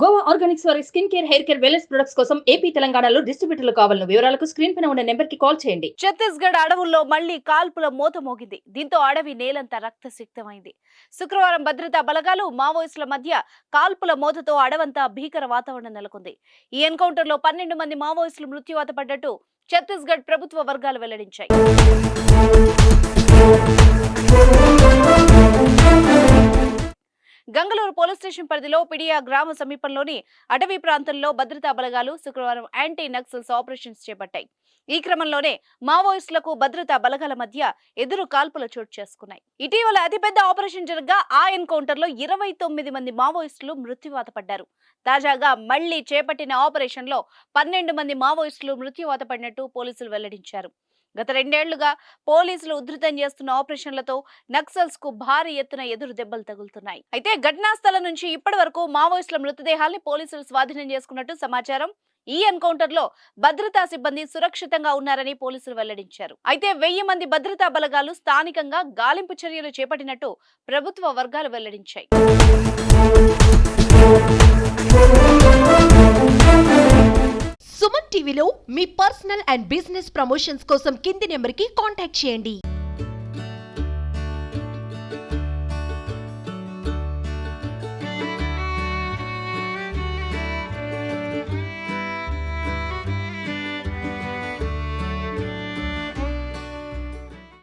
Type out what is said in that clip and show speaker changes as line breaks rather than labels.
Goa Organics వారి skin care, hair care, wellness products కోసం AP, తెలంగాణలో డిస్ట్రిబ్యూటర్లు కావాలను వివరాలకు స్క్రీన్ పైన ఉన్న నెంబర్ కి కాల్ చేయండి.
ఛత్తీస్గఢ్ అడవుల్లో మళ్లీ కాల్పుల మోత మోగింది. దీంతో అడవి నేలంతా రక్తసిక్తమైంది. శుక్రవారం భద్రతా బలగాలు, మావోయిస్టుల మధ్య కాల్పుల మోతతో అడవంతా భీకర వాతావరణం నెలకొంది. ఈ ఎన్కౌంటర్ లో 12 మంది మావోయిస్టులు మృత్యువాత పడ్డట్టు ఛత్తీస్గఢ్ ప్రభుత్వ వర్గాలు వెల్లడించాయి. గంగలూరు పోలీస్ స్టేషన్ పరిధిలో పిడియా గ్రామ సమీపంలోని అటవీ ప్రాంతంలో భద్రతా బలగాలు శుక్రవారం యాంటీ నక్సల్స్ ఆపరేషన్స్ చేపట్టాయి. ఈ క్రమంలోనే మావోయిస్టులకు భద్రతా బలగాల మధ్య ఎదురు కాల్పులు చోటు చేసుకున్నాయి. ఇటీవల అతిపెద్ద ఆపరేషన్ జరగ్గా ఆ ఎన్కౌంటర్ లో 29 మంది మావోయిస్టులు మృత్యువాత పడ్డారు. తాజాగా మళ్లీ చేపట్టిన ఆపరేషన్ లో 12 మంది మావోయిస్టులు మృత్యువాత పడినట్టు పోలీసులు వెల్లడించారు. గత 2 ఏళ్లుగా పోలీసులు ఉధృతం చేస్తున్న ఆపరేషన్లతో నక్సల్స్ కు భారీ ఎత్తున ఎదురు దెబ్బలు తగులుతున్నాయి. అయితే ఘటనా స్థలం నుంచి ఇప్పటి వరకు మావోయిస్టుల మృతదేహాల్ని పోలీసులు స్వాధీనం చేసుకున్నట్టు సమాచారం. ఈ ఎన్కౌంటర్ లో భద్రతా సిబ్బంది సురక్షితంగా ఉన్నారని పోలీసులు వెల్లడించారు. అయితే 1000 మంది భద్రతా బలగాలు స్థానికంగా గాలింపు చర్యలు చేపట్టినట్టు ప్రభుత్వ వర్గాలు వెల్లడించాయి.
సుమన్ టీవీలో మీ పర్సనల్ అండ్ బిజినెస్ ప్రమోషన్స్ కోసం కింది నెంబర్కి కాంటాక్ట్ చేయండి.